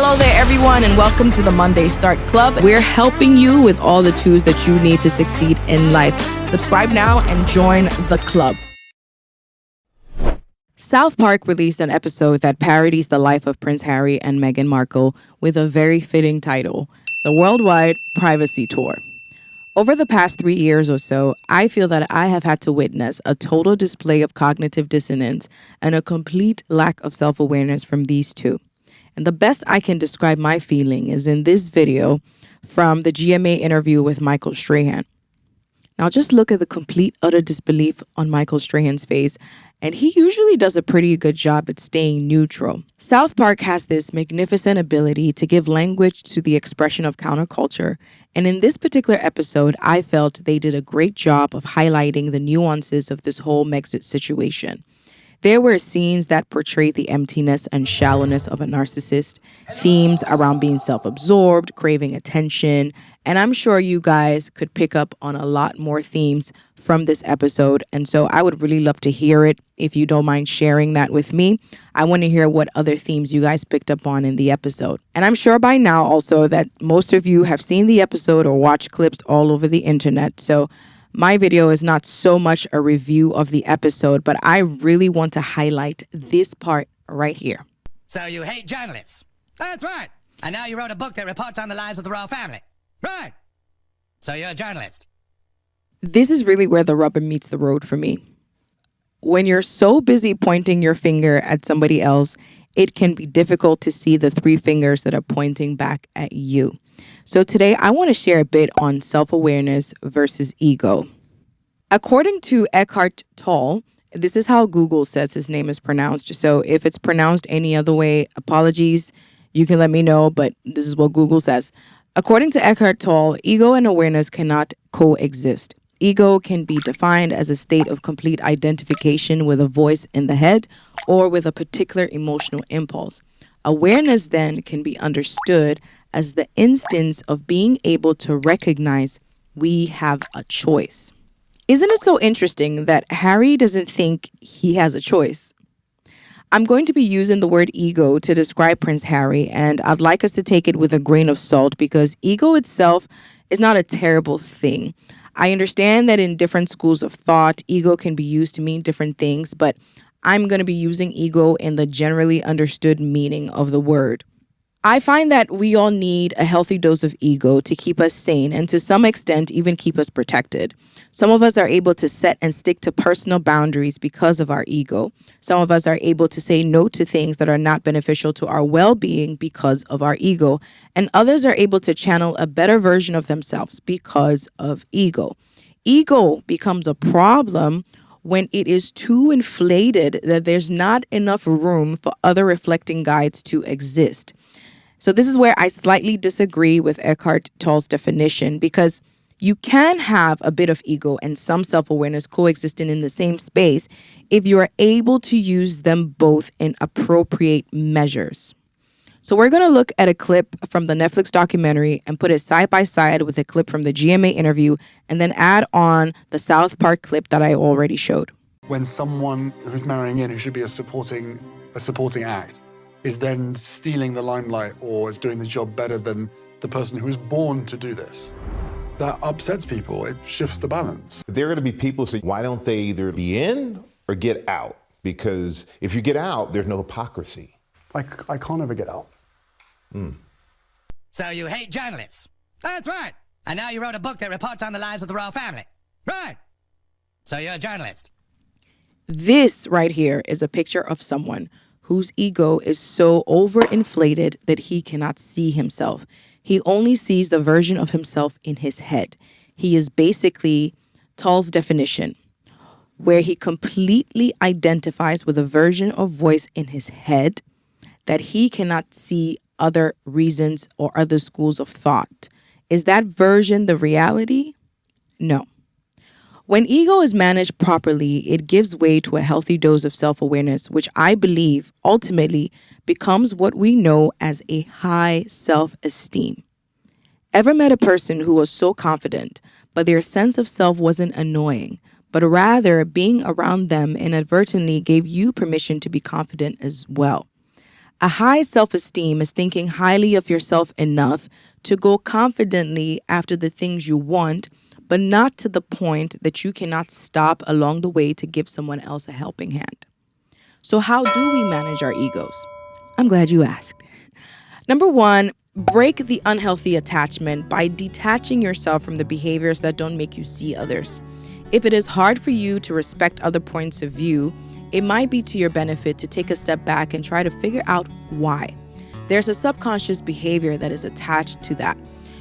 Hello there, everyone, and welcome to the Monday Start Club. We're helping you with all the tools that you need to succeed in life. Subscribe now and join the club. South Park released an episode that parodies the life of Prince Harry and Meghan Markle with a very fitting title, The Worldwide Privacy Tour. Over the past 3 years or so, I feel that I have had to witness a total display of cognitive dissonance and a complete lack of self-awareness from these two. And the best I can describe my feeling is in this video from the GMA interview with Michael Strahan. Now just look at the complete utter disbelief on Michael Strahan's face, and he usually does a pretty good job at staying neutral. South Park has this magnificent ability to give language to the expression of counterculture, and in this particular episode, I felt they did a great job of highlighting the nuances of this whole Megxit situation. There were scenes that portrayed the emptiness and shallowness of a narcissist, themes around being self-absorbed, craving attention, and I'm sure you guys could pick up on a lot more themes from this episode, and so I would really love to hear it if you don't mind sharing that with me. I want to hear what other themes you guys picked up on in the episode. And I'm sure by now also that most of you have seen the episode or watched clips all over the internet, so my video is not so much a review of the episode, but I really want to highlight this part right here. So you hate journalists? That's right. And now you wrote a book that reports on the lives of the royal family. Right. So you're a journalist. This is really where the rubber meets the road for me. When you're so busy pointing your finger at somebody else, it can be difficult to see the three fingers that are pointing back at you. So today I want to share a bit on self-awareness versus ego. According to Eckhart Tolle, this is how Google says his name is pronounced. So if it's pronounced any other way, apologies, you can let me know, but this is what Google says. According to Eckhart Tolle, ego and awareness cannot coexist. Ego can be defined as a state of complete identification with a voice in the head or with a particular emotional impulse. Awareness then can be understood as the instance of being able to recognize we have a choice. Isn't it so interesting that Harry doesn't think he has a choice? I'm going to be using the word ego to describe Prince Harry, and I'd like us to take it with a grain of salt because ego itself is not a terrible thing. I understand that in different schools of thought, ego can be used to mean different things, but I'm going to be using ego in the generally understood meaning of the word. I find that we all need a healthy dose of ego to keep us sane and to some extent even keep us protected. Some of us are able to set and stick to personal boundaries because of our ego. Some of us are able to say no to things that are not beneficial to our well-being because of our ego. And others are able to channel a better version of themselves because of ego. Ego becomes a problem when it is too inflated that there's not enough room for other reflecting guides to exist. So this is where I slightly disagree with Eckhart Tolle's definition because you can have a bit of ego and some self-awareness coexisting in the same space if you are able to use them both in appropriate measures. So we're going to look at a clip from the Netflix documentary and put it side by side with a clip from the GMA interview and then add on the South Park clip that I already showed. When someone who's marrying in, who should be a supporting act, is then stealing the limelight or is doing the job better than the person who was born to do this, that upsets people. It shifts the balance. There are going to be people who say, why don't they either be in or get out? Because if you get out, there's no hypocrisy. I can't ever get out. So you hate journalists? That's right. And now you wrote a book that reports on the lives of the royal family. Right. So you're a journalist. This right here is a picture of someone whose ego is so overinflated that he cannot see himself. He only sees the version of himself in his head. He is basically Tolle's definition, where he completely identifies with a version of voice in his head that he cannot see other reasons or other schools of thought. Is that version the reality? No. When ego is managed properly, it gives way to a healthy dose of self-awareness, which I believe ultimately becomes what we know as a high self-esteem. Ever met a person who was so confident, but their sense of self wasn't annoying, but rather being around them inadvertently gave you permission to be confident as well? A high self-esteem is thinking highly of yourself enough to go confidently after the things you want, but not to the point that you cannot stop along the way to give someone else a helping hand. So how do we manage our egos? I'm glad you asked. Number 1, break the unhealthy attachment by detaching yourself from the behaviors that don't make you see others. If it is hard for you to respect other points of view, it might be to your benefit to take a step back and try to figure out why. There's a subconscious behavior that is attached to that.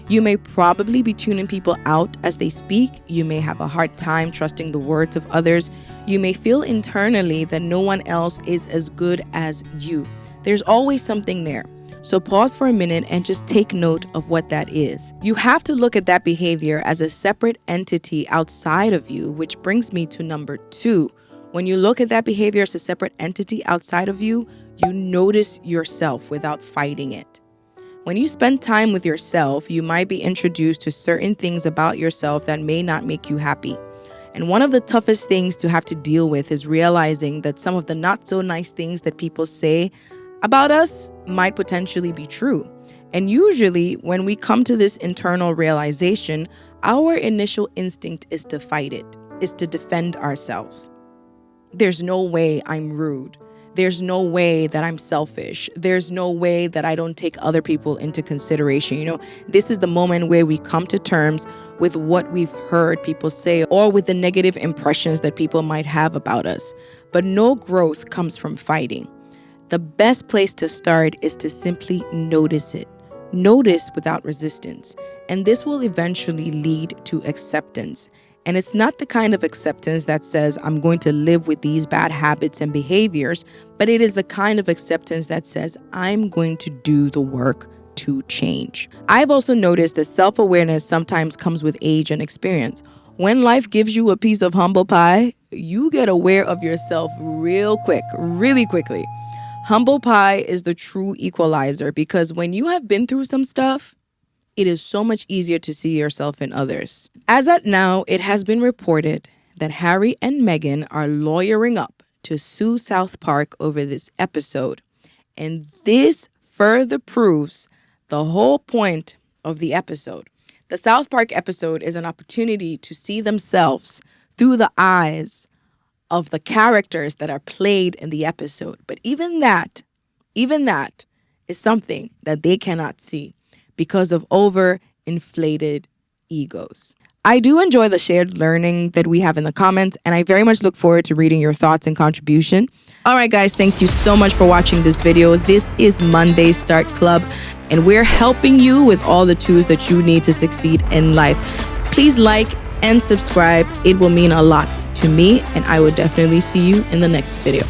You may probably be tuning people out as they speak. You may have a hard time trusting the words of others. You may feel internally that no one else is as good as you. There's always something there. So pause for a minute and just take note of what that is. You have to look at that behavior as a separate entity outside of you, which brings me to number 2. When you look at that behavior as a separate entity outside of you, you notice yourself without fighting it. When you spend time with yourself, you might be introduced to certain things about yourself that may not make you happy. And one of the toughest things to have to deal with is realizing that some of the not so nice things that people say about us might potentially be true. And usually when we come to this internal realization, our initial instinct is to fight it, is to defend ourselves. There's no way I'm rude. There's no way that I'm selfish. There's no way that I don't take other people into consideration. This is the moment where we come to terms with what we've heard people say or with the negative impressions that people might have about us. But no growth comes from fighting. The best place to start is to simply notice it. Notice without resistance. And this will eventually lead to acceptance. And it's not the kind of acceptance that says, I'm going to live with these bad habits and behaviors, but it is the kind of acceptance that says, I'm going to do the work to change. I've also noticed that self-awareness sometimes comes with age and experience. When life gives you a piece of humble pie, you get aware of yourself real quick, really quickly. Humble pie is the true equalizer because when you have been through some stuff, it is so much easier to see yourself in others. As at now, it has been reported that Harry and Meghan are lawyering up to sue South Park over this episode. And this further proves the whole point of the episode. The South Park episode is an opportunity to see themselves through the eyes of the characters that are played in the episode. But even that is something that they cannot see because of overinflated egos. I do enjoy the shared learning that we have in the comments, and I very much look forward to reading your thoughts and contribution. All right, guys, thank you so much for watching this video. This is Monday Start Club, and we're helping you with all the tools that you need to succeed in life. Please like and subscribe. It will mean a lot to me, and I will definitely see you in the next video.